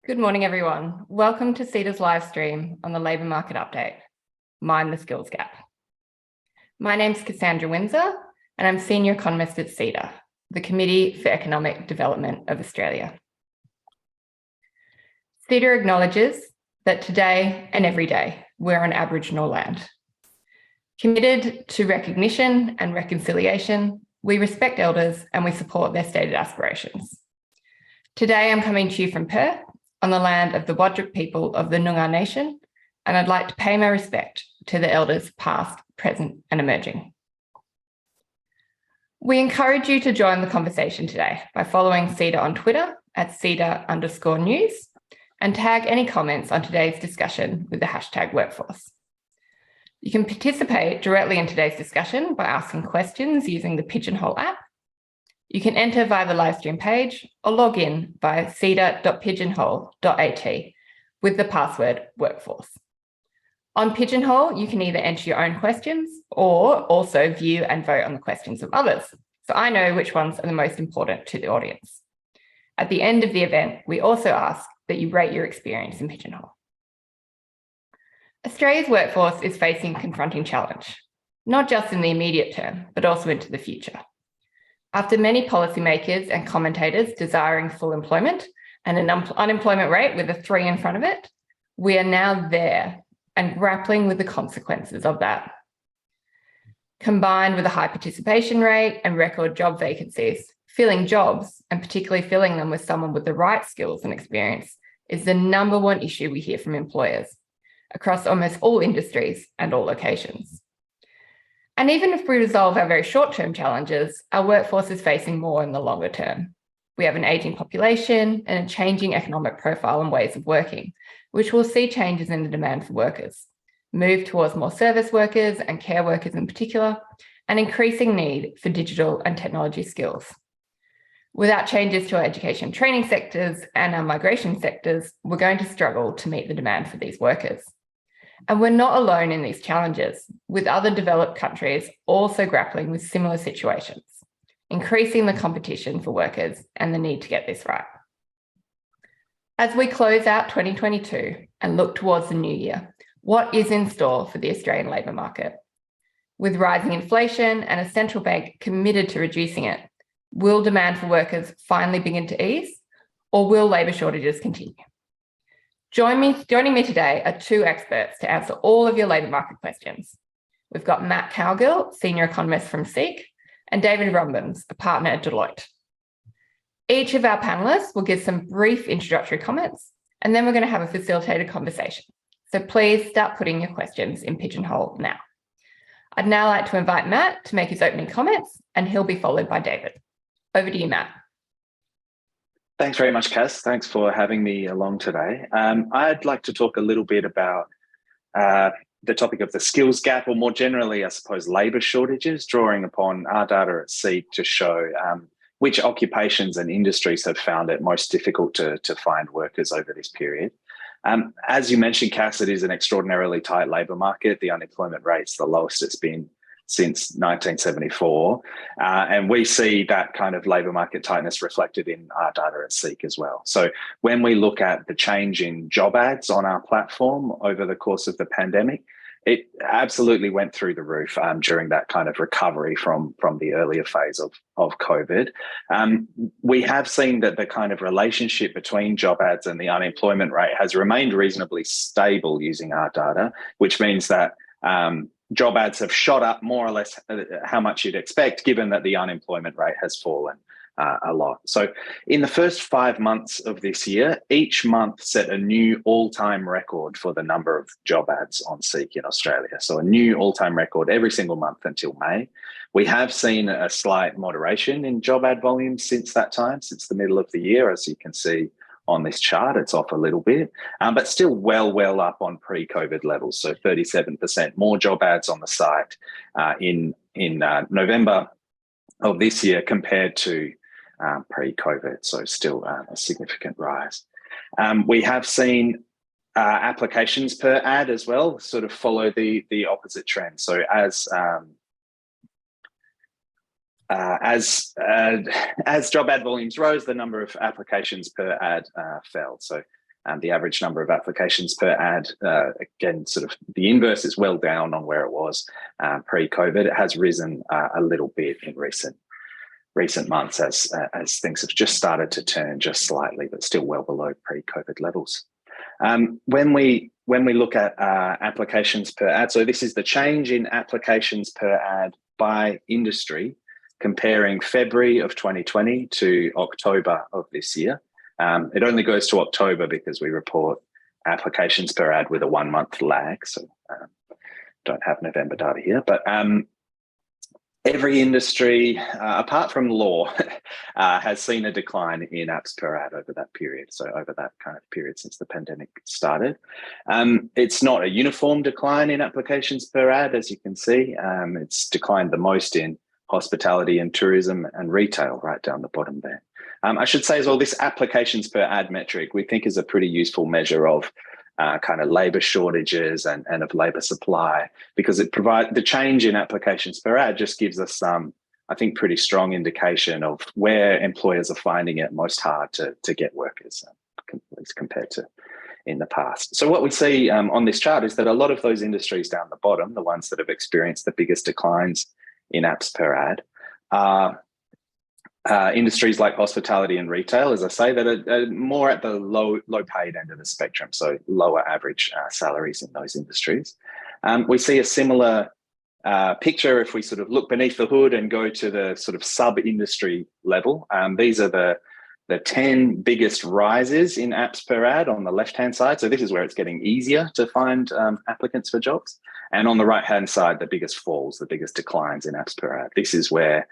Good morning, everyone. Welcome to CEDA's live stream on the labour market update, Mind the Skills Gap. My name's Cassandra Winzar, and I'm Senior Economist at CEDA, the Committee for Economic Development of Australia. CEDA acknowledges that today and every day we're on Aboriginal land. Committed to recognition and reconciliation, we respect elders and we support their stated aspirations. Today, I'm coming to you from Perth on the land of the Wadjuk people of the Noongar Nation, and I'd like to pay my respect to the elders past, present, and emerging. We encourage you to join the conversation today by following CEDA on Twitter at CEDA_news and tag any comments on today's discussion with the hashtag workforce. You can participate directly in today's discussion by asking questions using the Pigeonhole app. You can enter via the live stream page or log in via ceda.pigeonhole.at with the password workforce. On Pigeonhole, you can either enter your own questions or also view and vote on the questions of others, so I know which ones are the most important to the audience. At the end of the event, we also ask that you rate your experience in Pigeonhole. Australia's workforce is facing a confronting challenge, not just in the immediate term, but also into the future. After many policymakers and commentators desiring full employment and an unemployment rate with a 3 in front of it, we are now there and grappling with the consequences of that. Combined with a high participation rate and record job vacancies, filling jobs, and particularly filling them with someone with the right skills and experience, is the #1 issue we hear from employers across almost all industries and all locations. And even if we resolve our very short-term challenges, our workforce is facing more in the longer term. We have an ageing population and a changing economic profile and ways of working, which will see changes in the demand for workers, move towards more service workers and care workers in particular, and increasing need for digital and technology skills. Without changes to our education and training sectors and our migration sectors, we're going to struggle to meet the demand for these workers. And we're not alone in these challenges, with other developed countries also grappling with similar situations, increasing the competition for workers and the need to get this right. As we close out 2022 and look towards the new year, what is in store for the Australian labour market? With rising inflation and a central bank committed to reducing it, will demand for workers finally begin to ease, or will labour shortages continue? Joining me today are 2 experts to answer all of your labour market questions. We've got Matt Cowgill, Senior Economist from SEEK, and David Rumbens, a partner at Deloitte. Each of our panellists will give some brief introductory comments, and then we're going to have a facilitated conversation. So please start putting your questions in Pigeonhole now. I'd now like to invite Matt to make his opening comments, and he'll be followed by David. Over to you, Matt. Thanks very much, Cass. Thanks for having me along today. I'd like to talk a little bit about the topic of the skills gap, or more generally, I suppose, labour shortages, drawing upon our data at SEEK to show which occupations and industries have found it most difficult to find workers over this period. As you mentioned, Cass, it is an extraordinarily tight labour market. The unemployment rate's the lowest it's been since 1974. And we see that kind of labour market tightness reflected in our data at SEEK as well. So when we look at the change in job ads on our platform over the course of the pandemic, it absolutely went through the roof during that kind of recovery from the earlier phase of COVID. We have seen that the kind of relationship between job ads and the unemployment rate has remained reasonably stable using our data, which means that job ads have shot up more or less how much you'd expect, given that the unemployment rate has fallen a lot. So in the first 5 months of this year, each month set a new all-time record for the number of job ads on SEEK in Australia. So a new all-time record every single month until May. We have seen a slight moderation in job ad volumes since that time, since the middle of the year, as you can see on this chart. It's off a little bit, but still well up on pre-COVID levels. So 37% more job ads on the site in November of this year compared to pre-COVID. So still a significant rise. We have seen applications per ad as well sort of follow the opposite trend. So as job ad volumes rose, the number of applications per ad fell. So The average number of applications per ad, again, sort of the inverse is well down on where it was pre-COVID. It has risen a little bit in recent months as things have just started to turn just slightly, but still well below pre-COVID levels. When we look at applications per ad, so this is the change in applications per ad by industry, comparing February of 2020 to October of this year. It only goes to October because we report applications per ad with a 1 month lag, so don't have November data here, but every industry, apart from law, has seen a decline in apps per ad over that period. So over that kind of period since the pandemic started. It's not a uniform decline in applications per ad, as you can see. It's declined the most in hospitality and tourism and retail, right down the bottom there. I should say as well, this applications per ad metric we think is a pretty useful measure of kind of labour shortages and of labour supply, because it provides the change in applications per ad just gives us some, I think, pretty strong indication of where employers are finding it most hard to get workers, at least compared to in the past. So what we see on this chart is that a lot of those industries down the bottom, the ones that have experienced the biggest declines in apps per ad, are industries like hospitality and retail, as I say, that are more at the low paid end of the spectrum, so lower average salaries in those industries. We see a similar picture if we sort of look beneath the hood and go to the sort of sub-industry level. These are the 10 biggest rises in apps per ad on the left-hand side. So this is where it's getting easier to find applicants for jobs. And on the right-hand side, the biggest falls, the biggest declines in apps per ad. This is where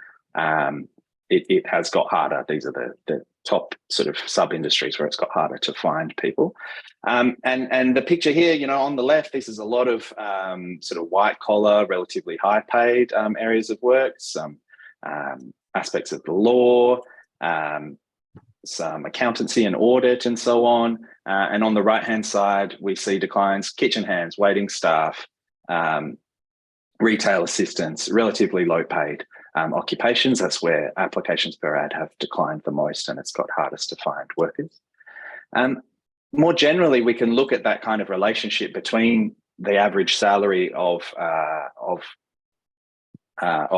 it has got harder. These are the top sort of sub-industries where it's got harder to find people. And the picture here, you know, on the left, this is a lot of sort of white collar, relatively high paid areas of work, some aspects of the law, some accountancy and audit and so on. And on the right-hand side, we see declines, kitchen hands, waiting staff, retail assistants, relatively low paid occupations. That's where applications per ad have declined the most, and it's got hardest to find workers. More generally, we can look at that kind of relationship between the average salary of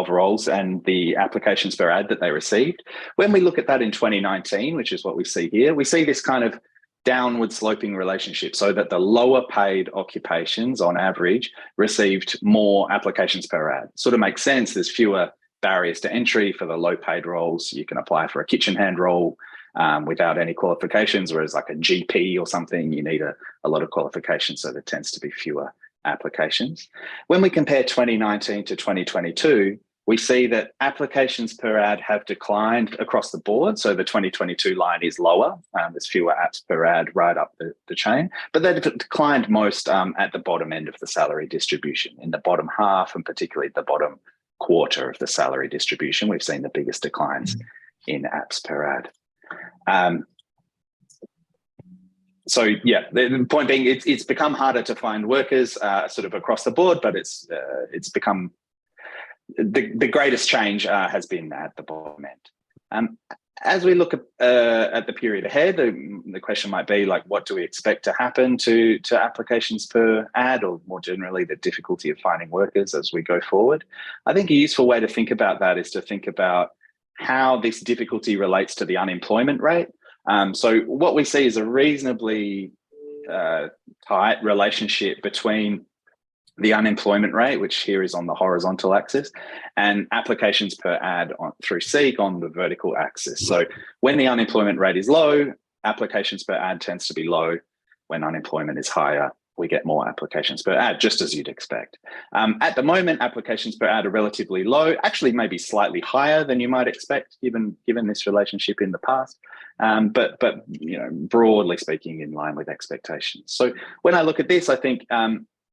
roles and the applications per ad that they received. When we look at that in 2019, which is what we see here, we see this kind of downward sloping relationship, so that the lower paid occupations on average received more applications per ad. Sort of makes sense. There's fewer barriers to entry for the low paid roles. You can apply for a kitchen hand role without any qualifications, whereas like a GP or something, you need a lot of qualifications, so there tends to be fewer applications. When we compare 2019 to 2022, we see that applications per ad have declined across the board. So the 2022 line is lower. There's fewer apps per ad right up the chain, but they've declined most at the bottom end of the salary distribution. In the bottom half, and particularly the bottom quarter of the salary distribution, we've seen the biggest declines in apps per ad. So yeah, the point being, it's become harder to find workers sort of across the board, but it's become the greatest change has been at the bottom end. As we look at the period ahead, the question might be like, what do we expect to happen to applications per ad, or more generally, the difficulty of finding workers as we go forward? I think a useful way to think about that is to think about how this difficulty relates to the unemployment rate. So what we see is a reasonably tight relationship between the unemployment rate, which here is on the horizontal axis, and applications per ad through SEEK on the vertical axis. So when the unemployment rate is low, applications per ad tends to be low. When unemployment is higher, we get more applications per ad, just as you'd expect. At the moment, applications per ad are relatively low, actually maybe slightly higher than you might expect, given this relationship in the past, but you know, broadly speaking, in line with expectations. So when I look at this, I think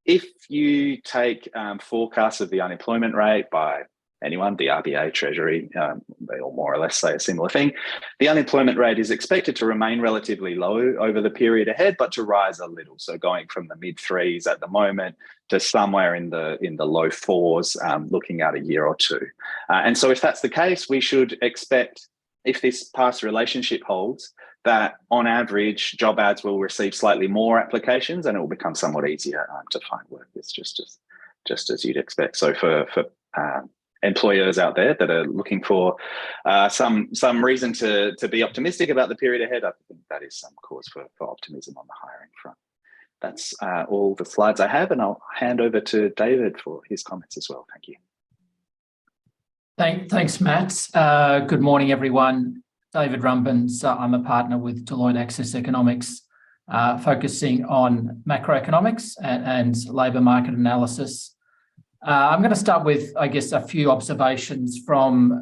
if you take forecasts of the unemployment rate by anyone, the RBA, Treasury, they all more or less say a similar thing. The unemployment rate is expected to remain relatively low over the period ahead, but to rise a little. So going from the mid threes at the moment to somewhere in the low fours, looking at a year or two. And so if that's the case, we should expect, if this past relationship holds, that on average, job ads will receive slightly more applications and it will become somewhat easier to find work. It's just as you'd expect. So for employers out there that are looking for some reason to be optimistic about the period ahead, I think that is some cause for optimism on the hiring front. That's all the slides I have, and I'll hand over to David for his comments as well. Thank you. Thanks, Matt. Good morning, everyone. David Rumbens. I'm a partner with Deloitte Access Economics, focusing on macroeconomics and labour market analysis. I'm going to start with, I guess, a few observations from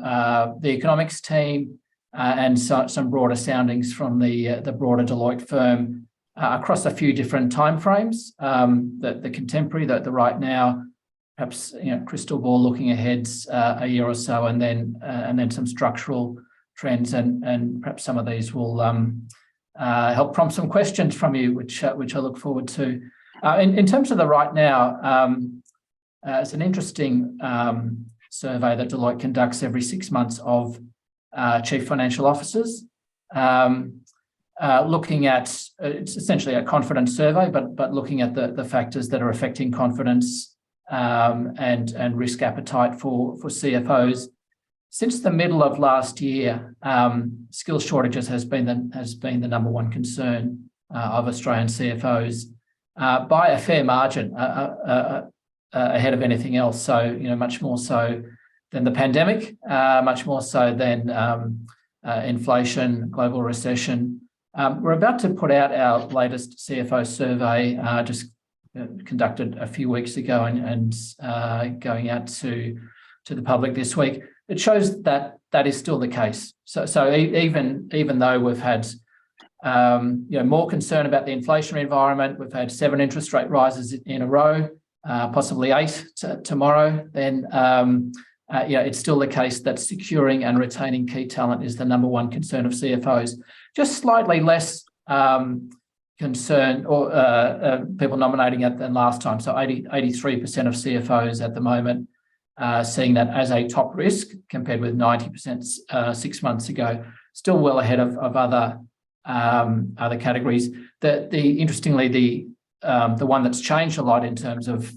the economics team and some broader soundings from the broader Deloitte firm across a few different timeframes. The contemporary, the right now, perhaps crystal ball looking ahead a year or so, and then some structural trends, and perhaps some of these will help prompt some questions from you, which I look forward to. In terms of the right now, it's an interesting survey that Deloitte conducts every 6 months of chief financial officers, looking at, it's essentially a confidence survey, but looking at the factors that are affecting confidence and risk appetite for CFOs. Since the middle of last year, skills shortages has been the number one concern of Australian CFOs by a fair margin, ahead of anything else. So, much more so than the pandemic, much more so than inflation, global recession. We're about to put out our latest CFO survey, just conducted a few weeks ago and going out to the public this week. It shows that is still the case. So even though we've had more concern about the inflationary environment, we've had 7 interest rate rises in a row, possibly 8 tomorrow, then it's still the case that securing and retaining key talent is the number one concern of CFOs. Just slightly less concern or people nominating it than last time. So 83% of CFOs at the moment seeing that as a top risk, compared with 90% 6 months ago. Still well ahead of other categories. Interestingly, the one that's changed a lot in terms of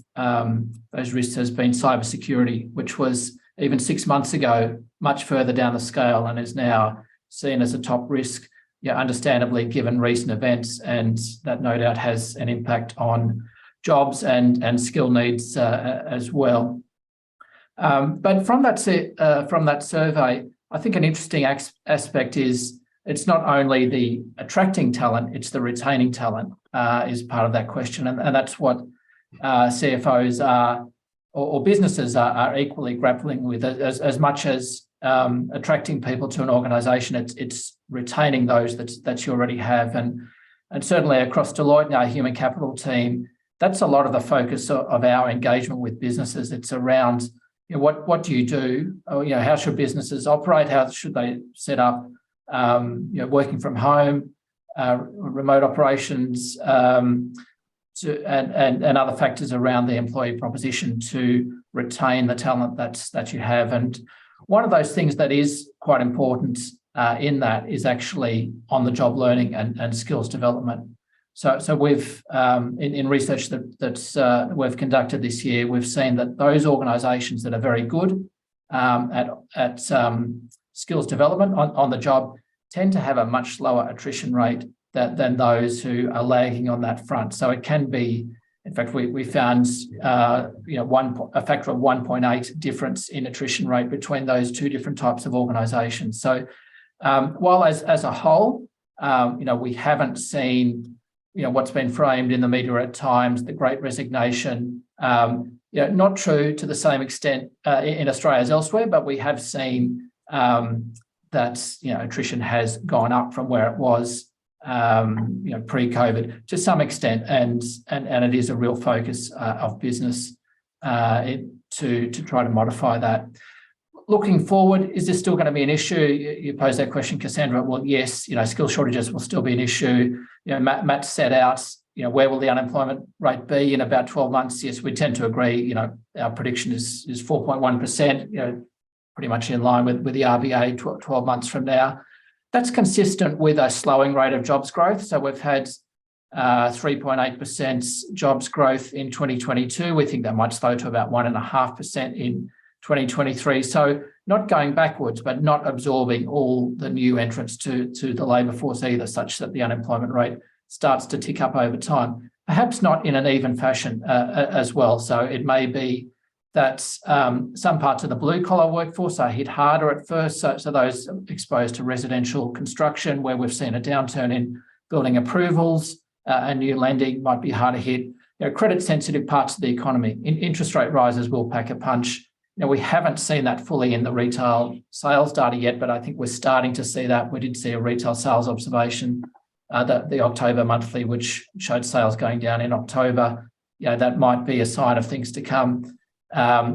those risks has been cybersecurity, which was even 6 months ago much further down the scale and is now seen as a top risk, understandably given recent events, and that no doubt has an impact on jobs and skill needs as well. But from that survey, I think an interesting aspect is it's not only the attracting talent, it's the retaining talent is part of that question. And that's what CFOs are, or businesses are equally grappling with. As much as attracting people to an organisation, it's retaining those that you already have. And certainly across Deloitte and our human capital team, that's a lot of the focus of our engagement with businesses. It's around what do you do? How should businesses operate? How should they set up working from home, remote operations, and other factors around the employee proposition to retain the talent that you have. And one of those things that is quite important in that is actually on-the-job learning and skills development. So we've in research that we've conducted this year, we've seen that those organisations that are very good at skills development on the job tend to have a much lower attrition rate than those who are lagging on that front. So it can be, in fact, we found a factor of 1.8 difference in attrition rate between those two different types of organisations. So while as a whole, we haven't seen what's been framed in the media at times, the Great Resignation, not true to the same extent in Australia as elsewhere, but we have seen that attrition has gone up from where it was pre-COVID to some extent, and it is a real focus of business to try to modify that. Looking forward, is this still going to be an issue? You posed that question, Cassandra. Well, yes, skill shortages will still be an issue. Matt set out, where will the unemployment rate be in about 12 months? Yes, we tend to agree. Our prediction is 4.1%, pretty much in line with the RBA 12 months from now. That's consistent with a slowing rate of jobs growth. So we've had 3.8% jobs growth in 2022. We think that might slow to about 1.5% in 2023. So not going backwards, but not absorbing all the new entrants to the labour force either, such that the unemployment rate starts to tick up over time. Perhaps not in an even fashion as well. So it may be that some parts of the blue-collar workforce are hit harder at first, so those exposed to residential construction, where we've seen a downturn in building approvals and new lending, might be harder hit. Credit-sensitive parts of the economy, interest rate rises will pack a punch. We haven't seen that fully in the retail sales data yet, but I think we're starting to see that. We did see a retail sales observation, the October monthly, which showed sales going down in October. That might be a sign of things to come.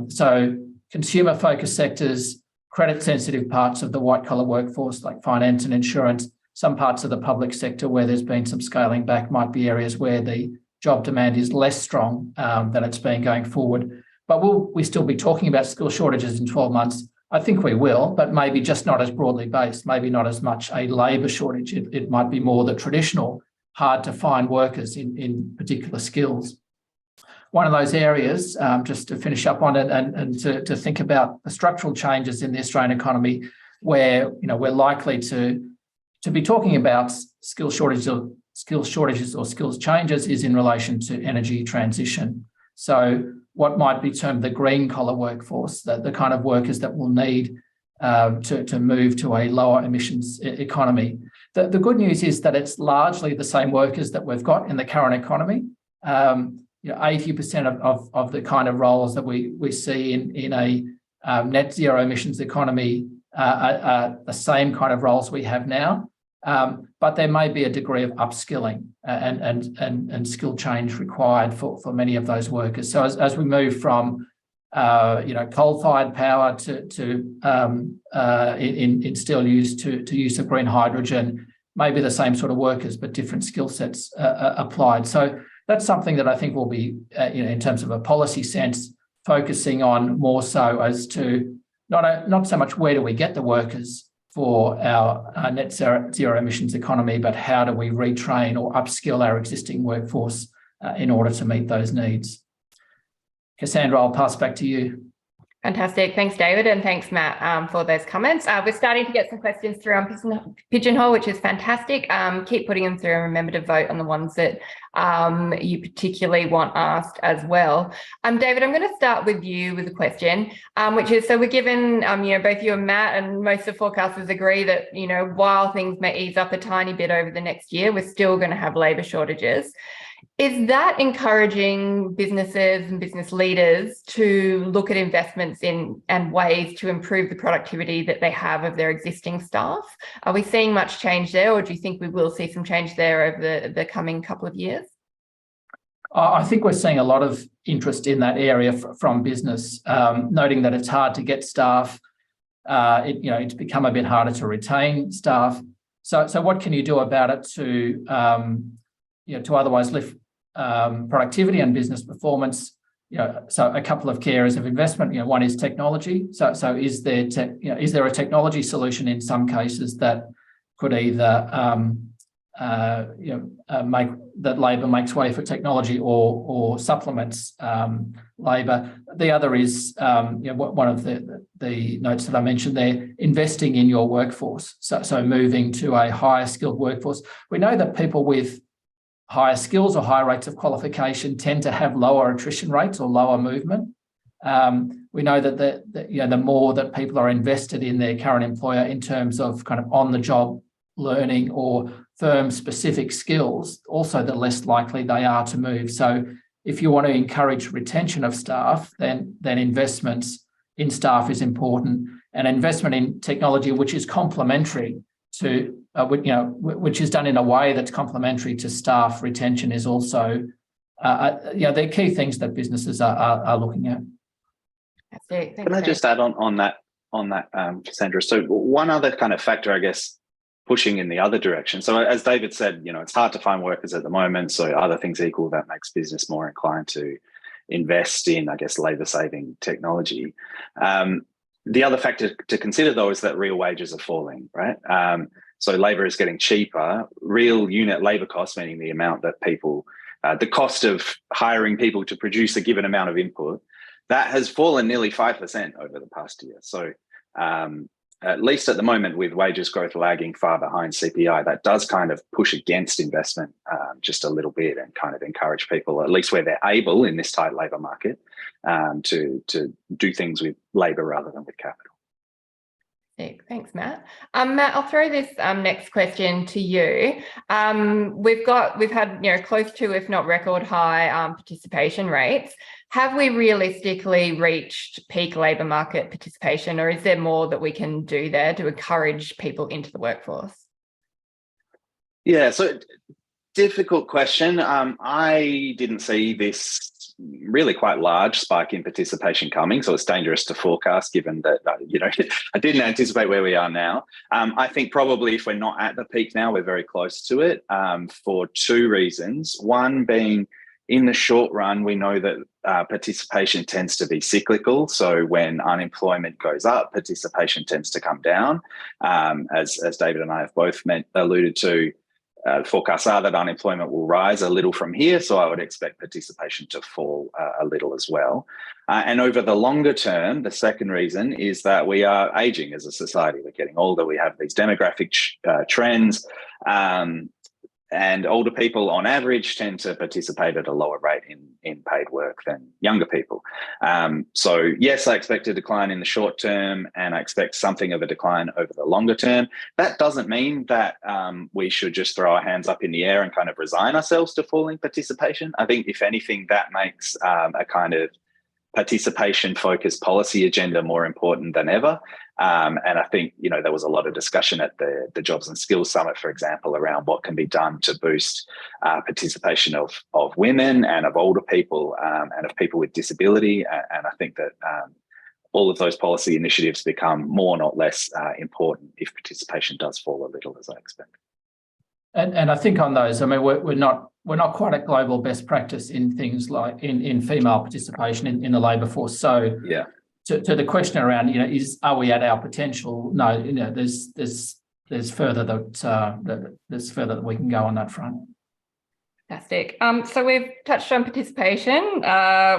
So consumer-focused sectors, credit-sensitive parts of the white-collar workforce like finance and insurance, some parts of the public sector where there's been some scaling back might be areas where the job demand is less strong than it's been going forward. But will we still be talking about skill shortages in 12 months? I think we will, but maybe just not as broadly based, maybe not as much a labour shortage. It might be more the traditional hard to find workers in particular skills. One of those areas, just to finish up on it and to think about the structural changes in the Australian economy, where we're likely to be talking about skill shortages or skills changes, is in relation to energy transition. So what might be termed the green collar workforce, the kind of workers that will need to move to a lower emissions economy. The good news is that it's largely the same workers that we've got in the current economy. 80% of the kind of roles that we see in a net zero emissions economy are the same kind of roles we have now. But there may be a degree of upskilling and skill change required for many of those workers. So as we move from coal-fired power to in steel use to use of green hydrogen, maybe the same sort of workers but different skill sets applied. So that's something that I think will be, in terms of a policy sense, focusing on more so as to not so much where do we get the workers for our net zero emissions economy, but how do we retrain or upskill our existing workforce in order to meet those needs. Cassandra, I'll pass back to you. Fantastic. Thanks, David, and thanks, Matt, for those comments. We're starting to get some questions through on Pigeonhole, which is fantastic. Keep putting them through and remember to vote on the ones that you particularly want asked as well. David, I'm going to start with you with a question, which is, so we're given, both you and Matt and most of the forecasters agree that, while things may ease up a tiny bit over the next year, we're still going to have labour shortages. Is that encouraging businesses and business leaders to look at investments in and ways to improve the productivity that they have of their existing staff? Are we seeing much change there, or do you think we will see some change there over the coming couple of years? I think we're seeing a lot of interest in that area from business, noting that it's hard to get staff. It's become a bit harder to retain staff. So what can you do about it to otherwise lift productivity and business performance? So a couple of key areas of investment. One is technology. So is there a technology solution in some cases that could either make that labour makes way for technology or supplements labour? The other is one of the notes that I mentioned there, investing in your workforce. So moving to a higher skilled workforce. We know that people with higher skills or higher rates of qualification tend to have lower attrition rates or lower movement. We know that the more that people are invested in their current employer in terms of kind of on-the-job learning or firm-specific skills, also the less likely they are to move. So if you want to encourage retention of staff, then investments in staff is important, and investment in technology, which is complementary to which is done in a way that's complementary to staff retention, is also they're key things that businesses are looking at. Can I just add on that, Cassandra? So one other kind of factor, I guess, pushing in the other direction. So as David said, it's hard to find workers at the moment. So other things equal, that makes business more inclined to invest in, I guess, labour-saving technology. The other factor to consider, though, is that real wages are falling, right? so labour is getting cheaper, real unit labour costs, meaning the amount that people, the cost of hiring people to produce a given amount of input, that has fallen nearly 5% over the past year. So at least at the moment, with wages growth lagging far behind CPI, that does kind of push against investment just a little bit and kind of encourage people, at least where they're able in this tight labour market, to do things with labour rather than with capital. Thanks, Matt. Matt, I'll throw this next question to you. We've had close to, if not record high, participation rates. Have we realistically reached peak labour market participation, or is there more that we can do there to encourage people into the workforce? Yeah, so difficult question. I didn't see this really quite large spike in participation coming, so it's dangerous to forecast given that, I didn't anticipate where we are now. I think probably if we're not at the peak now, we're very close to it for two reasons. One being, in the short run, we know that participation tends to be cyclical. So when unemployment goes up, participation tends to come down. As David and I have both alluded to, forecasts are that unemployment will rise a little from here, so I would expect participation to fall a little as well. And over the longer term, the second reason is that we are aging as a society. We're getting older. We have these demographic trends, and older people on average tend to participate at a lower rate in paid work than younger people. So yes, I expect a decline in the short term, and I expect something of a decline over the longer term. That doesn't mean that we should just throw our hands up in the air and kind of resign ourselves to falling participation. I think if anything, that makes a kind of participation-focused policy agenda more important than ever. And I think, there was a lot of discussion at the Jobs and Skills Summit, for example, around what can be done to boost participation of women and of older people and of people with disability. And I think that all of those policy initiatives become more, not less, important if participation does fall a little, as I expect. And I think on those, I mean, we're not quite at global best practice in things like in female participation in the labour force. So yeah, to the question around, are we at our potential? No, there's further that we can go on that front. Fantastic. So we've touched on participation.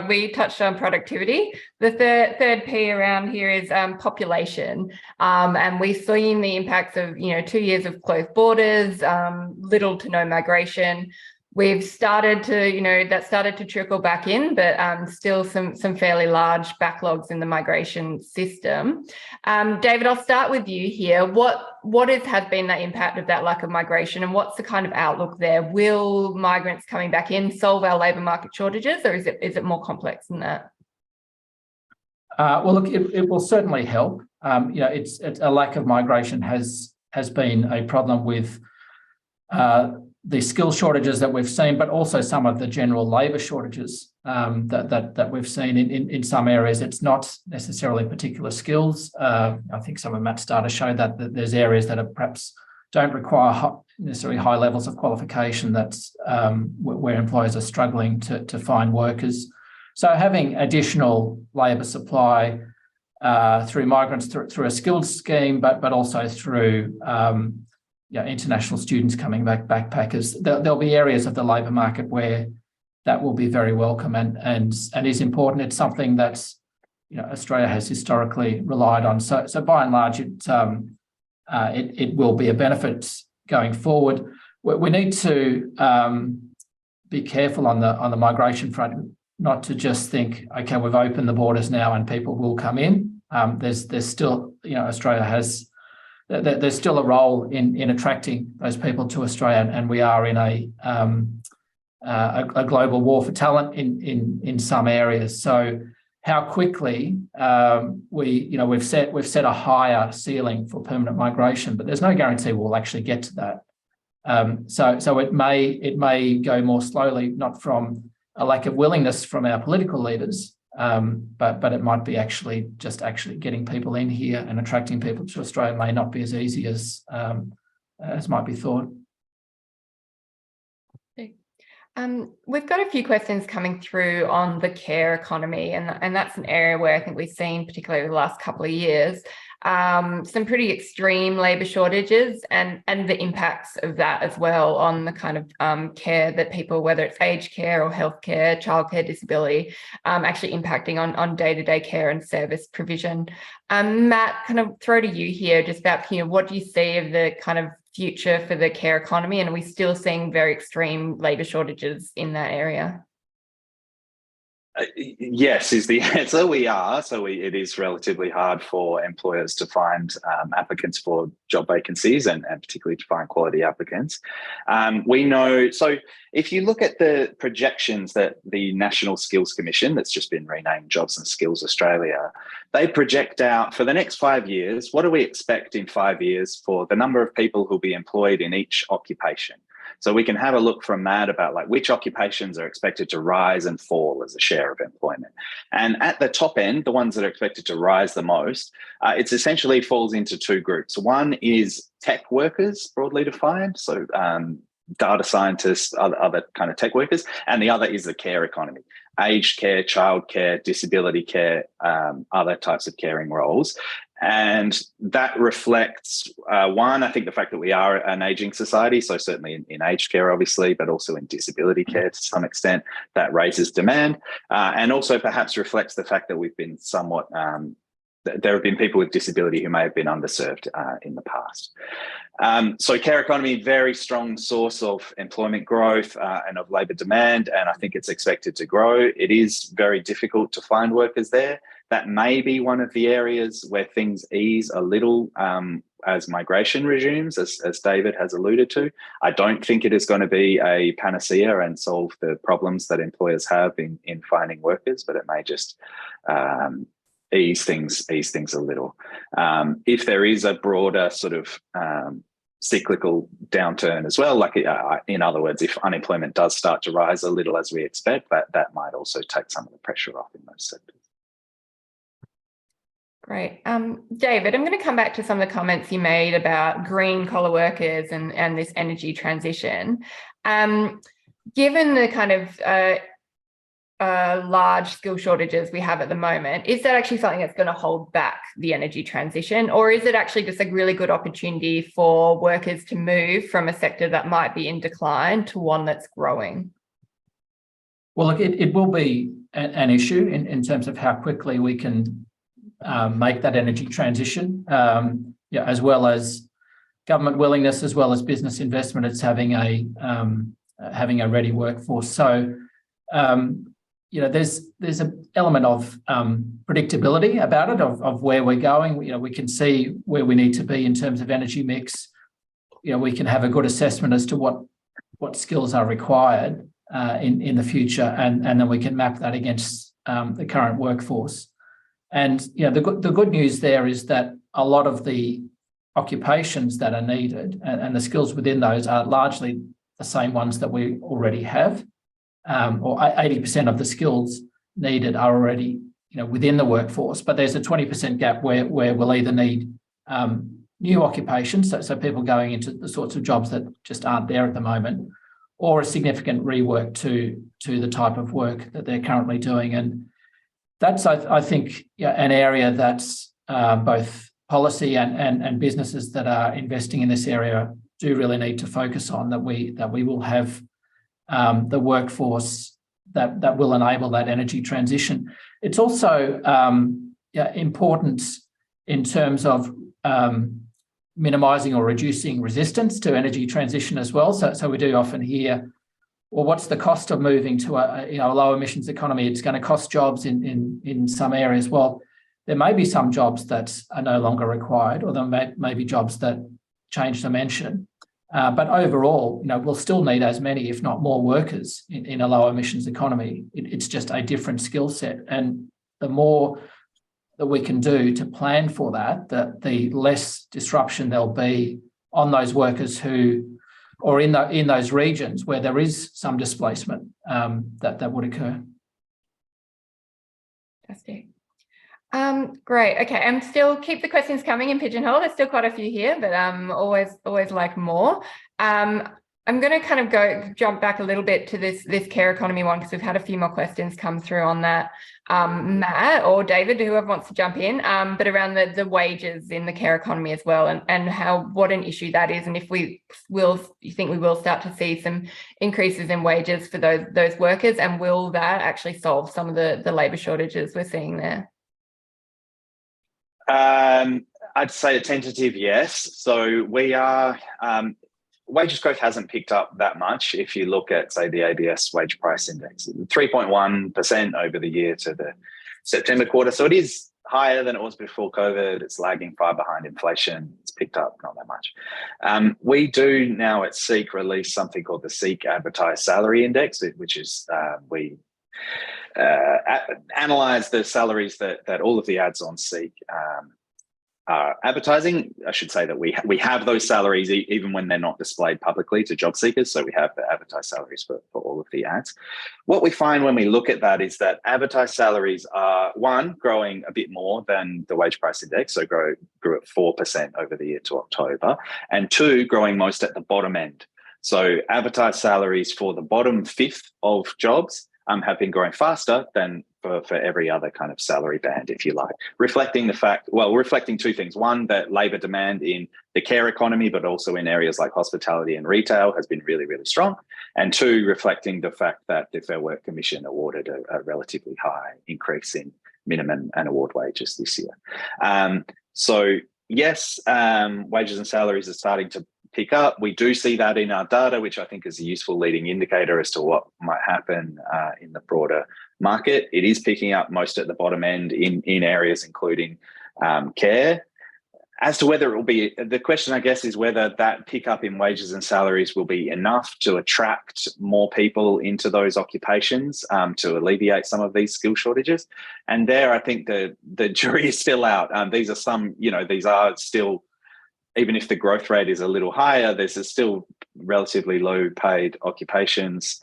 We touched on productivity. The third P around here is population. And we've seen the impacts of 2 years of closed borders, little to no migration. We've started to, that started to trickle back in, but still some fairly large backlogs in the migration system. David, I'll start with you here. What has been the impact of that lack of migration, and what's the kind of outlook there? Will migrants coming back in solve our labour market shortages, or is it more complex than that? Well, look, it will certainly help. It's a lack of migration has been a problem with the skill shortages that we've seen, but also some of the general labour shortages that we've seen in some areas. It's not necessarily particular skills. I think some of Matt's data show that there's areas that are perhaps don't require necessarily high levels of qualification. That's where employers are struggling to find workers. So having additional labour supply through migrants, through a skills scheme, but also through international students coming back, backpackers, there'll be areas of the labour market where that will be very welcome and is important. It's something that's Australia has historically relied on. So by and large, it will be a benefit going forward. We need to be careful on the migration front, not to just think, okay, we've opened the borders now and people will come in. There's still, Australia has. There's still a role in attracting those people to Australia, and we are in a global war for talent in some areas. So how quickly we've set a higher ceiling for permanent migration, but there's no guarantee we'll actually get to that. So it may go more slowly, not from a lack of willingness from our political leaders, but it might be actually getting people in here and attracting people to Australia may not be as easy as might be thought. We've got a few questions coming through on the care economy, and that's an area where I think we've seen, particularly over the last couple of years, some pretty extreme labour shortages and the impacts of that as well on the kind of care that people, whether it's aged care or healthcare, childcare, disability, actually impacting on day-to-day care and service provision. Matt, kind of throw to you here just about, what do you see of the kind of future for the care economy, and are we still seeing very extreme labour shortages in that area? Yes, is the answer. We are. So it is relatively hard for employers to find applicants for job vacancies and particularly to find quality applicants. We know, so if you look at the projections that the National Skills Commission, that's just been renamed Jobs and Skills Australia, they project out for the next 5 years, what do we expect in 5 years for the number of people who'll be employed in each occupation? So we can have a look from that about like which occupations are expected to rise and fall as a share of employment. And at the top end, the ones that are expected to rise the most, it's essentially falls into two groups. One is tech workers, broadly defined. So data scientists, other kind of tech workers. And the other is the care economy, aged care, childcare, disability care, other types of caring roles. And that reflects, one, I think the fact that we are an ageing society, so certainly in aged care, obviously, but also in disability care to some extent, that raises demand. And also perhaps reflects the fact that we've been somewhat, there have been people with disability who may have been underserved in the past. So care economy, very strong source of employment growth and of labour demand, and I think it's expected to grow. It is very difficult to find workers there. That may be one of the areas where things ease a little as migration resumes, as David has alluded to. I don't think it is going to be a panacea and solve the problems that employers have in finding workers, but it may just ease things a little. If there is a broader sort of cyclical downturn as well, like in other words, if unemployment does start to rise a little as we expect, that might also take some of the pressure off in those sectors. Great. David, I'm going to come back to some of the comments you made about green collar workers and this energy transition. Given the kind of large skill shortages we have at the moment, is that actually something that's going to hold back the energy transition, or is it actually just a really good opportunity for workers to move from a sector that might be in decline to one that's growing? Well, look, it will be an issue in terms of how quickly we can make that energy transition, as well as government willingness, as well as business investment. It's having a ready workforce. So, there's an element of predictability about it, of where we're going. We can see where we need to be in terms of energy mix. We can have a good assessment as to what skills are required in the future, and then we can map that against the current workforce. And the good news there is that a lot of the occupations that are needed and the skills within those are largely the same ones that we already have, or 80% of the skills needed are already within the workforce. But there's a 20% gap where we'll either need new occupations, so people going into the sorts of jobs that just aren't there at the moment, or a significant rework to the type of work that they're currently doing. And that's, I think, an area that's both policy and businesses that are investing in this area do really need to focus on, that we will have the workforce that will enable that energy transition. It's also important in terms of minimising or reducing resistance to energy transition as well. So we do often hear, well, what's the cost of moving to a low emissions economy? It's going to cost jobs in some areas. Well, there may be some jobs that are no longer required, or there may be jobs that change dimension. But overall, we'll still need as many, if not more, workers in a low emissions economy. It's just a different skill set. And the more that we can do to plan for that, the less disruption there'll be on those workers or in those regions where there is some displacement that would occur. Fantastic. Great. Okay, and still keep the questions coming in Pigeonhole. There's still quite a few here, but always like more. I'm going to kind of jump back a little bit to this care economy one, because we've had a few more questions come through on that. Matt or David, whoever wants to jump in, but around the wages in the care economy as well, and what an issue that is, and if you think we will start to see some increases in wages for those workers, and will that actually solve some of the labour shortages we're seeing there? I'd say a tentative yes. So we are. Wages growth hasn't picked up that much. If you look at, say, the ABS wage price index, 3.1% over the year to the September quarter. So it is higher than it was before COVID. It's lagging far behind inflation. It's picked up not that much. We do now at SEEK release something called the SEEK Advertised Salary Index, which is we analyse the salaries that all of the ads on SEEK are advertising. I should say that we have those salaries even when they're not displayed publicly to job seekers. So we have the advertised salaries for all of the ads. What we find when we look at that is that advertised salaries are, one, growing a bit more than the wage price index, so grew at 4% over the year to October, and two, growing most at the bottom end. So advertised salaries for the bottom fifth of jobs have been growing faster than for every other kind of salary band, if you like, reflecting two things. One, that labour demand in the care economy, but also in areas like hospitality and retail, has been really, really strong. And two, reflecting the fact that the Fair Work Commission awarded a relatively high increase in minimum and award wages this year. So yes, wages and salaries are starting to pick up. We do see that in our data, which I think is a useful leading indicator as to what might happen in the broader market. It is picking up most at the bottom end in areas including care. As to whether it will be, the question I guess is whether that pickup in wages and salaries will be enough to attract more people into those occupations to alleviate some of these skill shortages. And there, I think the jury is still out. These are still, even if the growth rate is a little higher, there's still relatively low paid occupations.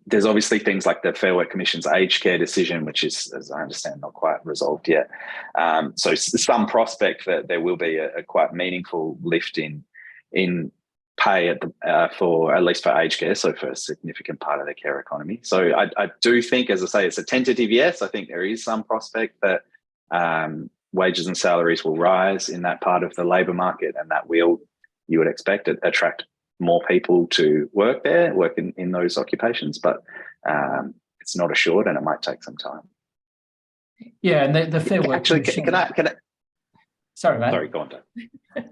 There's obviously things like the Fair Work Commission's aged care decision, which is, as I understand, not quite resolved yet. So some prospect that there will be a quite meaningful lift in pay for at least for aged care, so for a significant part of the care economy. So I do think, as I say, it's a tentative yes. I think there is some prospect that wages and salaries will rise in that part of the labour market, and that will, you would expect, attract more people to work there, work in those occupations. But it's not assured, and it might take some time. Yeah, and the Fair Work actually, Commission... can I? Sorry, mate. Sorry, go on, Dave.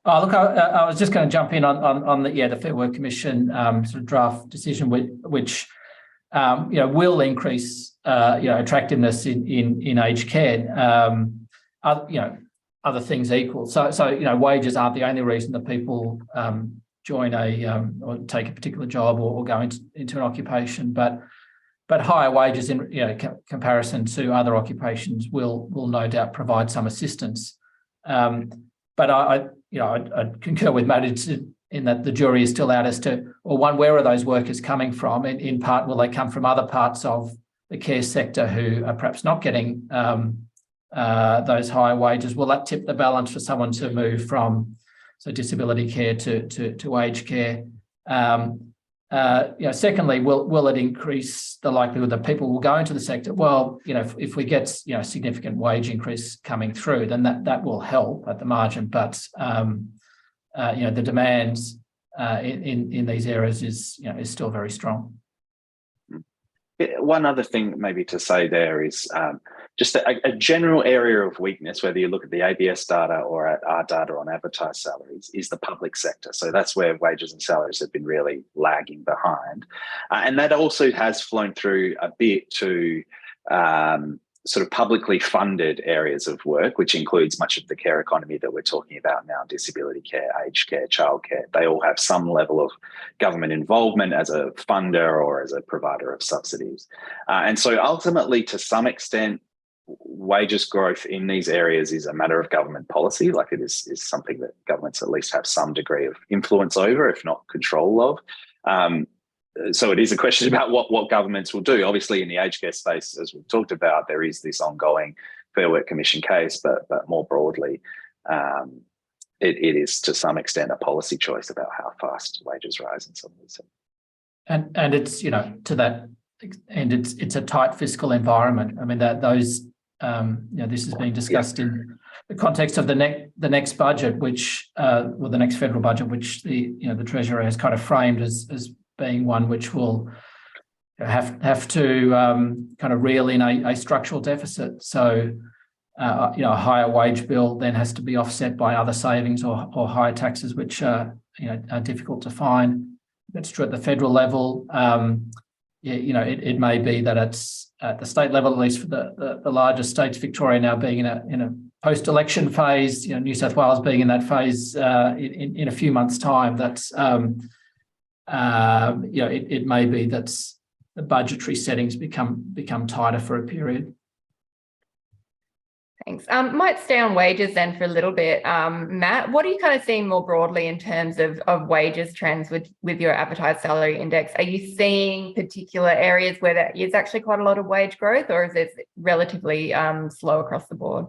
Oh, look, I was just going to jump in on the Fair Work Commission sort of draft decision, which will increase attractiveness in aged care. Other things equal. So wages aren't the only reason that people join or take a particular job or go into an occupation, but higher wages in comparison to other occupations will no doubt provide some assistance. But I concur with Matt in that the jury is still out as to, well, one, where are those workers coming from? In part, will they come from other parts of the care sector who are perhaps not getting those higher wages? Will that tip the balance for someone to move from disability care to aged care? Secondly, will it increase the likelihood that people will go into the sector? Well, if we get significant wage increase coming through, then that will help at the margin. But the demands in these areas is still very strong. One other thing maybe to say there is just a general area of weakness, whether you look at the ABS data or at our data on advertised salaries, is the public sector. So that's where wages and salaries have been really lagging behind. And that also has flown through a bit to sort of publicly funded areas of work, which includes much of the care economy that we're talking about now: disability care, aged care, childcare. They all have some level of government involvement as a funder or as a provider of subsidies. And so ultimately, to some extent, wages growth in these areas is a matter of government policy. Like, it is something that governments at least have some degree of influence over, if not control of. So it is a question about what governments will do. Obviously, in the aged care space, as we've talked about, there is this ongoing Fair Work Commission case, but more broadly, it is to some extent a policy choice about how fast wages rise in some of these. And it's, to that, and it's a tight fiscal environment. I mean, this is being discussed in the context of the next budget, which the next federal budget, which the Treasurer has kind of framed as being one which will have to kind of reel in a structural deficit. So a higher wage bill then has to be offset by other savings or higher taxes, which are difficult to find. That's true at the federal level. It may be that it's at the state level, at least for the largest states, Victoria now being in a post-election phase, New South Wales being in that phase in a few months' time. That's it may be that the budgetary settings become tighter for a period. Thanks. Might stay on wages then for a little bit. Matt, what are you kind of seeing more broadly in terms of wages trends with your advertised salary index? Are you seeing particular areas where there is actually quite a lot of wage growth, or is it relatively slow across the board?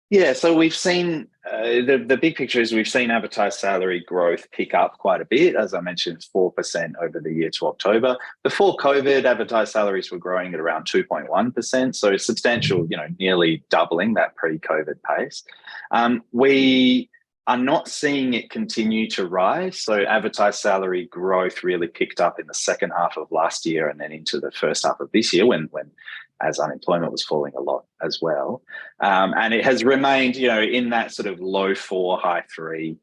Yeah, so we've seen the big picture is we've seen advertised salary growth pick up quite a bit. As I mentioned, 4% over the year to October. Before COVID, advertised salaries were growing at around 2.1%, so substantial, nearly doubling that pre-COVID pace. We are not seeing it continue to rise. So advertised salary growth really picked up in the second half of last year and then into the first half of this year when as unemployment was falling a lot as well. And it has remained, in that sort of low 4, high 3%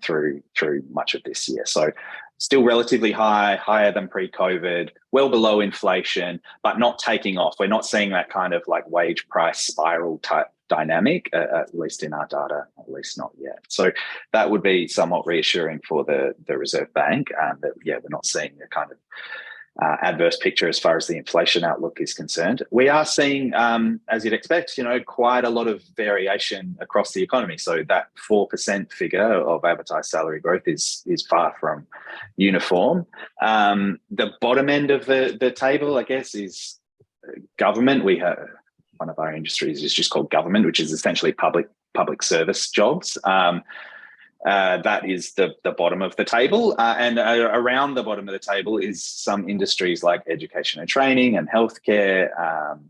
through much of this year. So still relatively higher than pre-COVID, well below inflation, but not taking off. We're not seeing that kind of like wage price spiral type dynamic, at least in our data, at least not yet. So that would be somewhat reassuring for the Reserve Bank that, we're not seeing the kind of adverse picture as far as the inflation outlook is concerned. We are seeing, as you'd expect, quite a lot of variation across the economy. So that 4% figure of advertised salary growth is far from uniform. The bottom end of the table, I guess, is government. We have one of our industries is just called government, which is essentially public service jobs. That is the bottom of the table. And around the bottom of the table is some industries like education and training and healthcare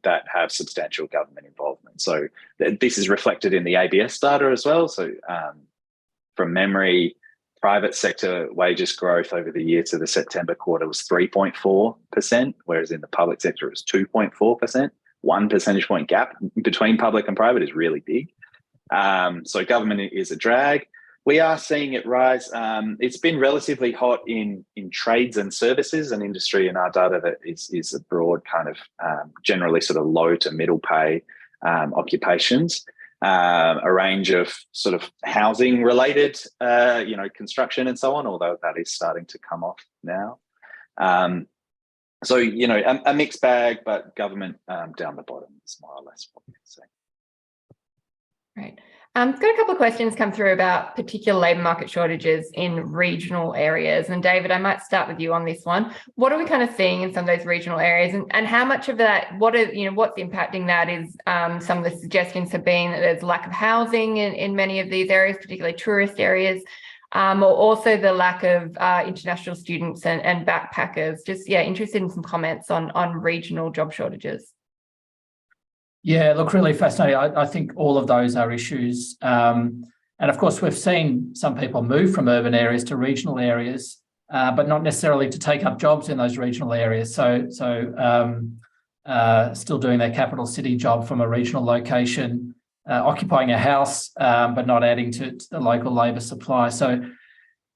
that have substantial government involvement. So this is reflected in the ABS data as well. So from memory, private sector wages growth over the year to the September quarter was 3.4%, whereas in the public sector it was 2.4%. 1 percentage point gap between public and private is really big. So government is a drag. We are seeing it rise. It's been relatively hot in trades and services, an industry in our data that is a broad kind of generally sort of low to middle pay occupations, a range of sort of housing related, construction and so on, although that is starting to come off now. So, a mixed bag, but government down the bottom is more or less what we can say. Right. I've got a couple of questions come through about particular labour market shortages in regional areas. And David, I might start with you on this one. What are we kind of seeing in some of those regional areas, and how much of that, what's impacting that is some of the suggestions have been that there's lack of housing in many of these areas, particularly tourist areas, or also the lack of international students and backpackers. Just, interested in some comments on regional job shortages. Yeah, look, really fascinating. I think all of those are issues. And of course, we've seen some people move from urban areas to regional areas, but not necessarily to take up jobs in those regional areas. So still doing their capital city job from a regional location, occupying a house, but not adding to the local labour supply. So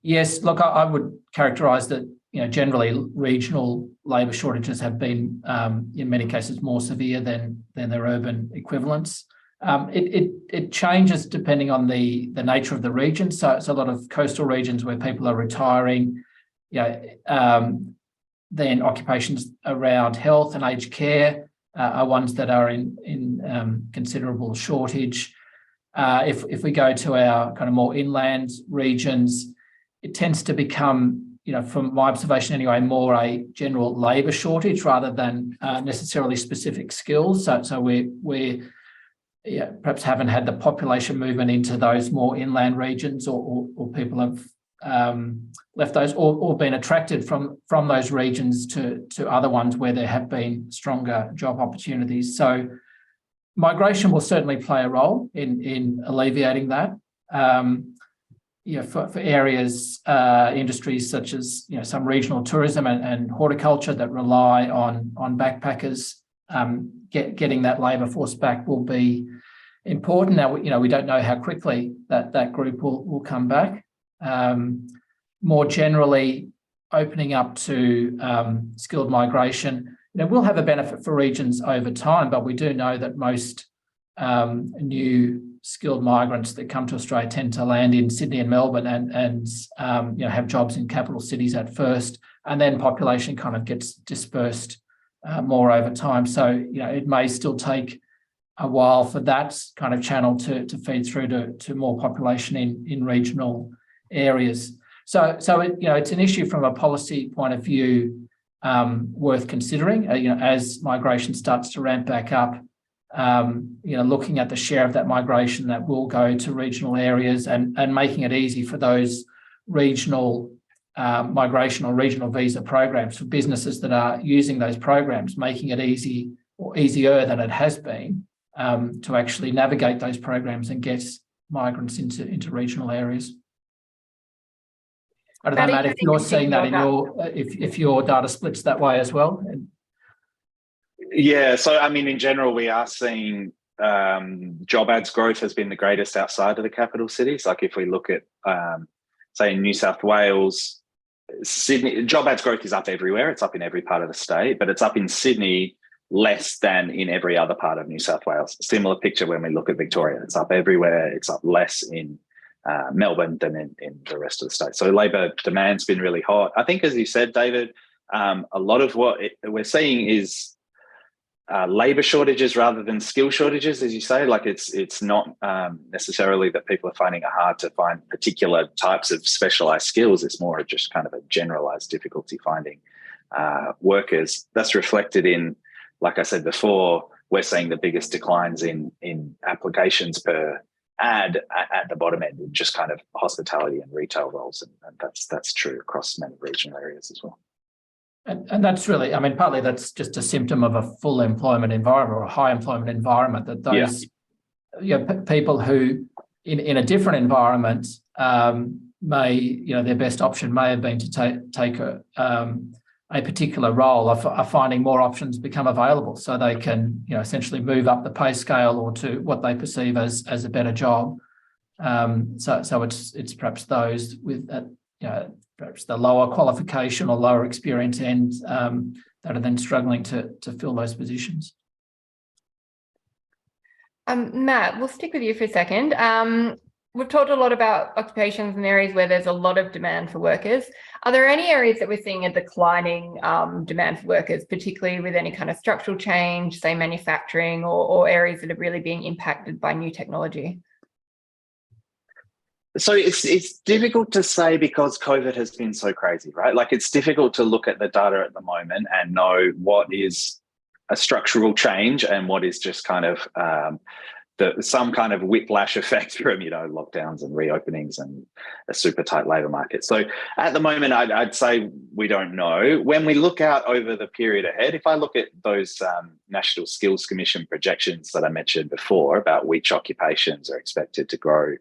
yes, look, I would characterise that, generally regional labour shortages have been, in many cases, more severe than their urban equivalents. It changes depending on the nature of the region. So it's a lot of coastal regions where people are retiring. Then occupations around health and aged care are ones that are in considerable shortage. If we go to our kind of more inland regions, it tends to become, from my observation anyway, more a general labour shortage rather than necessarily specific skills. So we're perhaps haven't had the population movement into those more inland regions, or people have left those, or been attracted from those regions to other ones where there have been stronger job opportunities. So migration will certainly play a role in alleviating that. For areas, industries such as some regional tourism and horticulture that rely on backpackers, getting that labour force back will be important. Now, we don't know how quickly that group will come back. More generally, opening up to skilled migration, will have a benefit for regions over time, but we do know that most new skilled migrants that come to Australia tend to land in Sydney and Melbourne and have jobs in capital cities at first, and then population kind of gets dispersed more over time. So, it may still take a while for that kind of channel to feed through to more population in regional areas. So it's an issue from a policy point of view worth considering. As migration starts to ramp back up, looking at the share of that migration that will go to regional areas and making it easy for those regional migration or regional visa programs for businesses that are using those programs, making it easy or easier than it has been to actually navigate those programs and get migrants into regional areas. I don't know, Matt, if you're seeing that in if your data splits that way as well. Yeah, so I mean, in general, we are seeing job ads growth has been the greatest outside of the capital cities. Like if we look at, say, in New South Wales, Sydney, job ads growth is up everywhere. It's up in every part of the state, but it's up in Sydney less than in every other part of New South Wales. Similar picture when we look at Victoria. It's up everywhere. It's up less in Melbourne than in the rest of the state. So labour demand's been really hot. I think, as you said, David, a lot of what we're seeing is labour shortages rather than skill shortages, as you say. Like it's not necessarily that people are finding it hard to find particular types of specialised skills. It's more just kind of a generalised difficulty finding workers. That's reflected in, like I said before, we're seeing the biggest declines in applications per ad at the bottom end, in just kind of hospitality and retail roles, and that's true across many regional areas as well. And that's really, I mean, partly that's just a symptom of a full employment environment or a high employment environment, that those people who in a different environment may, their best option may have been to take a particular role, are finding more options become available, so they can, essentially move up the pay scale or to what they perceive as a better job. So it's perhaps those with perhaps the lower qualification or lower experience end that are then struggling to fill those positions. Matt, we'll stick with you for a second. We've talked a lot about occupations and areas where there's a lot of demand for workers. Are there any areas that we're seeing a declining demand for workers, particularly with any kind of structural change, say manufacturing, or areas that are really being impacted by new technology? So it's difficult to say because COVID has been so crazy, right? Like it's difficult to look at the data at the moment and know what is a structural change and what is just kind of some kind of whiplash effect from, lockdowns and reopenings and a super tight labour market. So at the moment, I'd say we don't know. When we look out over the period ahead, if I look at those National Skills Commission projections that I mentioned before about which occupations are expected to grow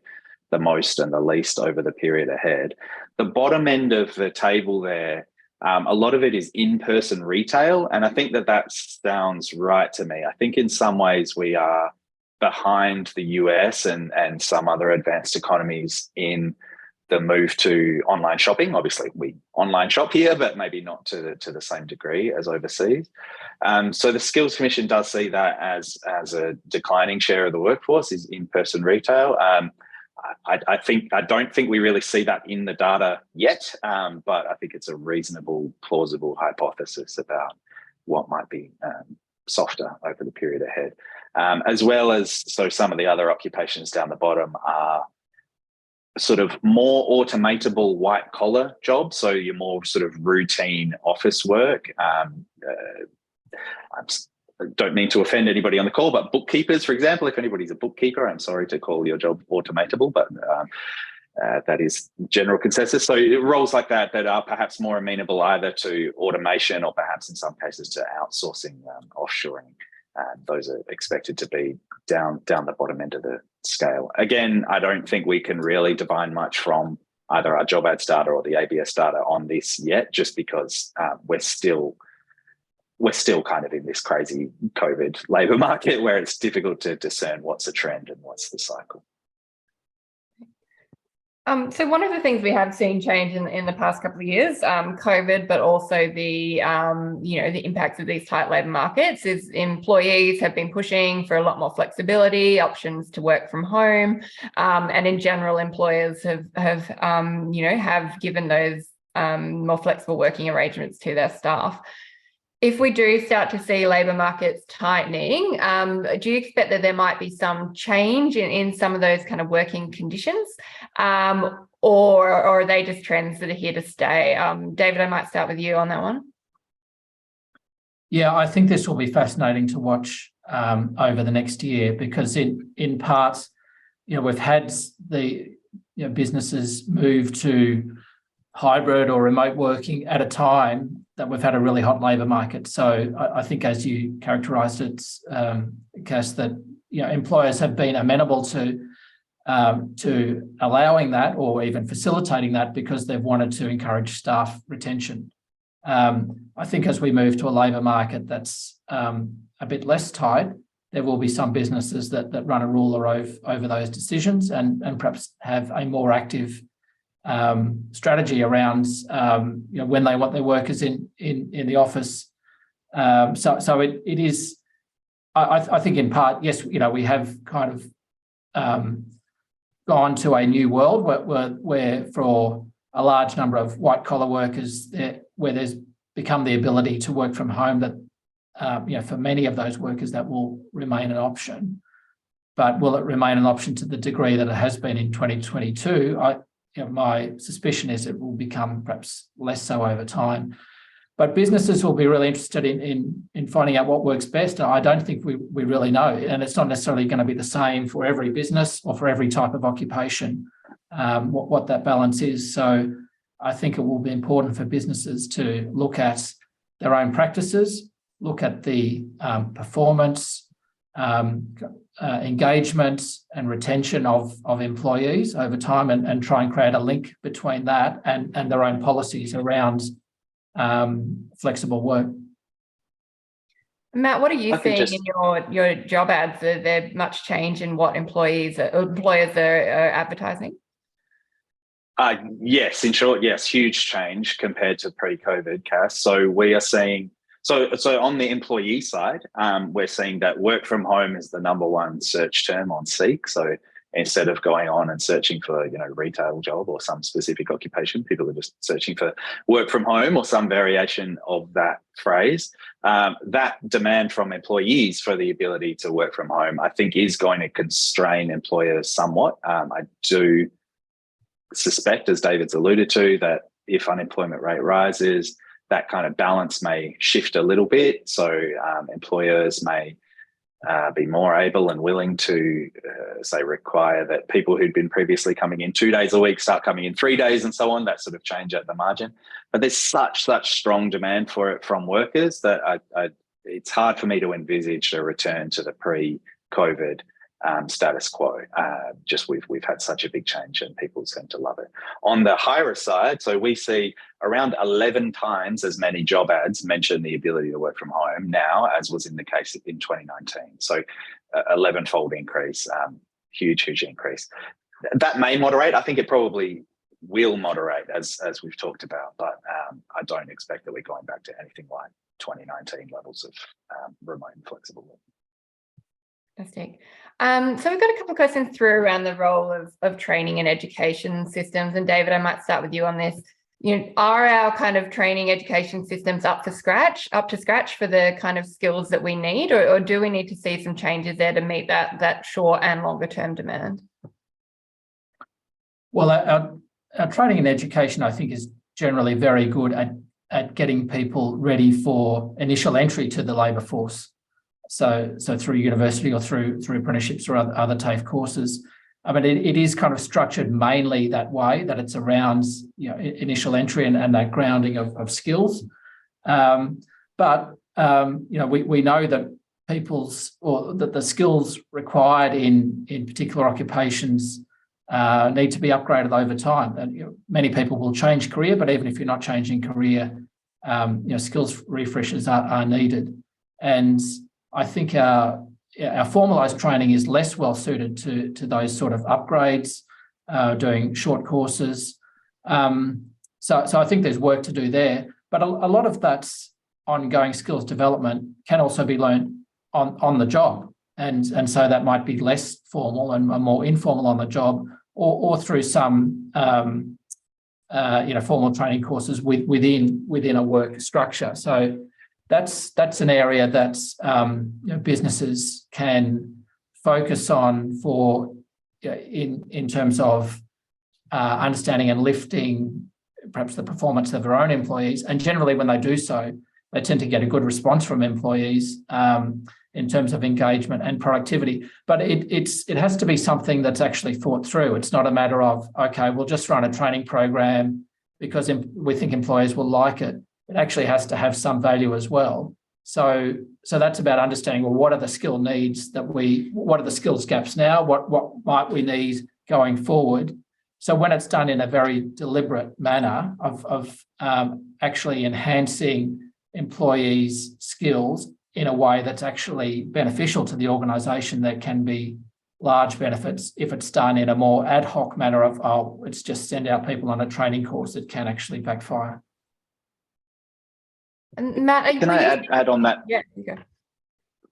the most and the least over the period ahead, the bottom end of the table there, a lot of it is in-person retail. And I think that sounds right to me. I think in some ways we are behind the US and some other advanced economies in the move to online shopping. Obviously, we online shop here, but maybe not to the same degree as overseas. So the Skills Commission does see that as a declining share of the workforce is in-person retail. I don't think we really see that in the data yet, but I think it's a reasonable, plausible hypothesis about what might be softer over the period ahead. As well as, so some of the other occupations down the bottom are sort of more automatable white collar jobs. So you're more sort of routine office work. don't mean to offend anybody on the call, but bookkeepers, for example, if anybody's a bookkeeper, I'm sorry to call your job automatable, but that is general consensus. So roles like that are perhaps more amenable either to automation or perhaps in some cases to outsourcing, offshoring. Those are expected to be down the bottom end of the scale. Again, I don't think we can really divine much from either our job ads data or the ABS data on this yet, just because we're still kind of in this crazy COVID labour market where it's difficult to discern what's a trend and what's the cycle. So one of the things we have seen change in the past couple of years, COVID, but also the the impacts of these tight labour markets, is employees have been pushing for a lot more flexibility, options to work from home, and in general, employers have given those more flexible working arrangements to their staff. If we do start to see labour markets tightening, do you expect that there might be some change in some of those kind of working conditions, or are they just trends that are here to stay? David, I might start with you on that one. Yeah, I think this will be fascinating to watch over the next year, because in part, we've had the businesses move to hybrid or remote working at a time that we've had a really hot labour market. So I think, as you characterised it, Cass, that employers have been amenable to allowing that or even facilitating that because they've wanted to encourage staff retention. I think as we move to a labour market that's a bit less tight, there will be some businesses that run a ruler over those decisions and perhaps have a more active strategy around when they want their workers in the office. So it is, I think in part, yes, we have kind of gone to a new world where for a large number of white collar workers, where there's become the ability to work from home, that for many of those workers that will remain an option. But will it remain an option to the degree that it has been in 2022? My suspicion is it will become perhaps less so over time. But businesses will be really interested in finding out what works best. I don't think we really know, and it's not necessarily going to be the same for every business or for every type of occupation, what that balance is. So I think it will be important for businesses to look at their own practices, look at the performance, engagement and retention of employees over time, and try and create a link between that and their own policies around flexible work. Matt, what are you seeing in your job ads? Are there much change in what employers are advertising? Yes, in short, yes, huge change compared to pre-COVID, Cass. So we are seeing, so on the employee side, we're seeing that work from home is the number one search term on Seek. So instead of going on and searching for, retail job or some specific occupation, people are just searching for work from home or some variation of that phrase. That demand from employees for the ability to work from home, I think, is going to constrain employers somewhat. I do suspect, as David's alluded to, that if unemployment rate rises, that kind of balance may shift a little bit. So employers may be more able and willing to, say, require that people who'd been previously coming in 2 days a week start coming in 3 days and so on, that sort of change at the margin. But there's such strong demand for it from workers that it's hard for me to envisage a return to the pre-COVID status quo. Just we've had such a big change and people seem to love it. On the hirer side, so we see around 11 times as many job ads mention the ability to work from home now as was in the case in 2019. So 11-fold increase, huge increase. That may moderate. I think it probably will moderate as we've talked about, but I don't expect that we're going back to anything like 2019 levels of remote and flexible work. Fantastic. So we've got a couple of questions through around the role of training and education systems. And David, I might start with you on this. Are our kind of training education systems up to scratch for the kind of skills that we need, or do we need to see some changes there to meet that short and longer term demand? Well, our training and education, I think, is generally very good at getting people ready for initial entry to the labour force. So through university or through apprenticeships or other TAFE courses. I mean, it is kind of structured mainly that way, that it's around initial entry and that grounding of skills. But we know that that the skills required in particular occupations need to be upgraded over time. And many people will change career, but even if you're not changing career, skills refreshers are needed. And I think our formalised training is less well suited to those sort of upgrades, doing short courses. So I think there's work to do there. But a lot of that's ongoing skills development can also be learned on the job. And so that might be less formal and more informal on the job, or through some formal training courses within a work structure. So that's an area that businesses can focus on in terms of understanding and lifting perhaps the performance of their own employees. And generally, when they do so, they tend to get a good response from employees in terms of engagement and productivity. But it has to be something that's actually thought through. It's not a matter of, okay, we'll just run a training program because we think employers will like it. It actually has to have some value as well. So that's about understanding, well, what are the skill needs what are the skills gaps now? What might we need going forward? So when it's done in a very deliberate manner of actually enhancing employees' skills in a way that's actually beneficial to the organisation, there can be large benefits. If it's done in a more ad hoc manner of, it's just send out people on a training course, it can actually backfire. And Matt, can I add on that? Yeah, you go.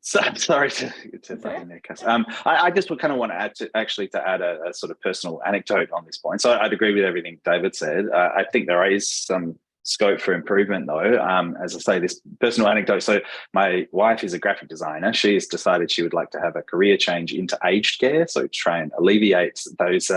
So, sorry to in there, Cass. I just kind of want to add a sort of personal anecdote on this point. So I'd agree with everything David said. I think there is some scope for improvement though. As I say, this personal anecdote. So my wife is a graphic designer. She's decided she would like to have a career change into aged care. So try and alleviate those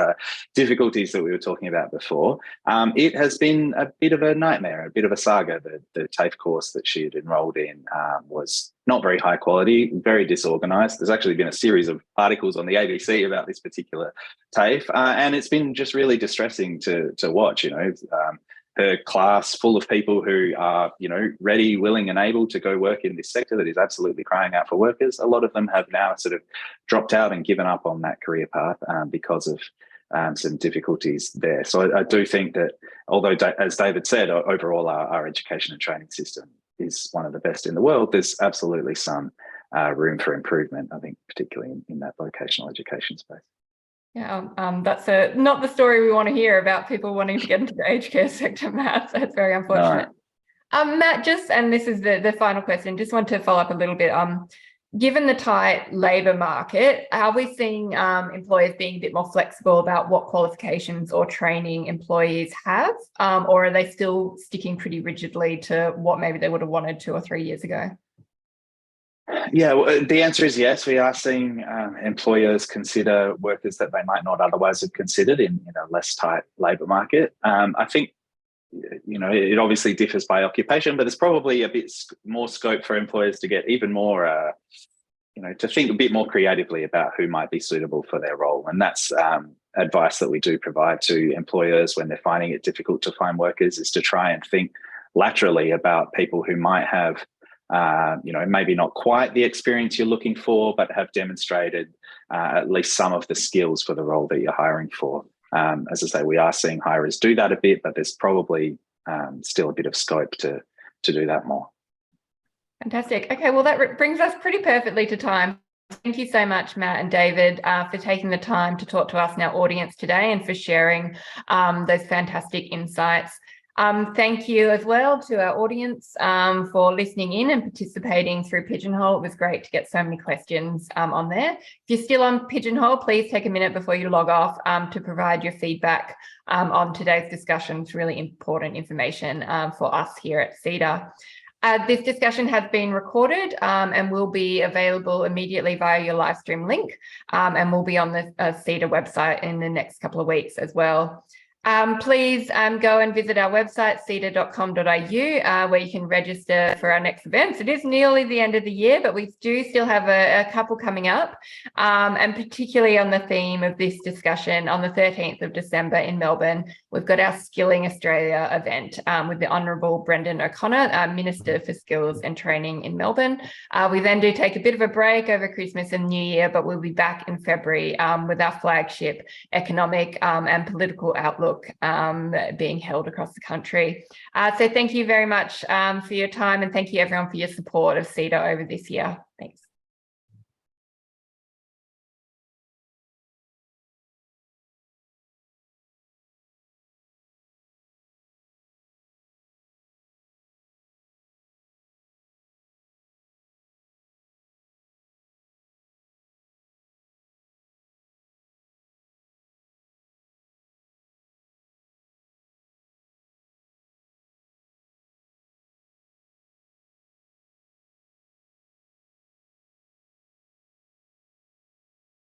difficulties that we were talking about before. It has been a bit of a nightmare, a bit of a saga. The TAFE course that she had enrolled in was not very high quality, very disorganized. There's actually been a series of articles on the ABC about this particular TAFE, and it's been just really distressing to watch, her class full of people who are, ready, willing and able to go work in this sector that is absolutely crying out for workers. A lot of them have now sort of dropped out and given up on that career path because of some difficulties there. So I do think that, although, as David said, overall our education and training system is one of the best in the world, there's absolutely some room for improvement, I think, particularly in that vocational education space. Yeah, that's not the story we want to hear about people wanting to get into the aged care sector, Matt. So it's very unfortunate. No. Matt, and this is the final question, just want to follow up a little bit. Given the tight labour market, are we seeing employers being a bit more flexible about what qualifications or training employees have, or are they still sticking pretty rigidly to what maybe they would have wanted 2 or 3 years ago? Yeah, well, the answer is yes. We are seeing employers consider workers that they might not otherwise have considered in a less tight labour market. I think, it obviously differs by occupation, but there's probably a bit more scope for employers to get even more, to think a bit more creatively about who might be suitable for their role. And that's advice that we do provide to employers when they're finding it difficult to find workers, is to try and think laterally about people who might have maybe not quite the experience you're looking for, but have demonstrated at least some of the skills for the role that you're hiring for. As I say, we are seeing hirers do that a bit, but there's probably still a bit of scope to do that more. Fantastic. Okay, well, that brings us pretty perfectly to time. Thank you so much, Matt and David, for taking the time to talk to us and our audience today and for sharing those fantastic insights. Thank you as well to our audience for listening in and participating through Pigeonhole. It was great to get so many questions on there. If you're still on Pigeonhole, please take a minute before you log off to provide your feedback on today's discussion. It's really important information for us here at CEDA. This discussion has been recorded and will be available immediately via your live stream link and will be on the CEDA website in the next couple of weeks as well. Please go and visit our website, ceda.com.au, where you can register for our next events. It is nearly the end of the year, but we do still have a couple coming up, and particularly on the theme of this discussion on the 13th of December in Melbourne, we've got our Skilling Australia event with the Honourable Brendan O'Connor, Minister for Skills and Training in Melbourne. We then do take a bit of a break over Christmas and New Year, but we'll be back in February with our flagship economic and political outlook being held across the country. So thank you very much for your time, and thank you everyone for your support of CEDA over this year.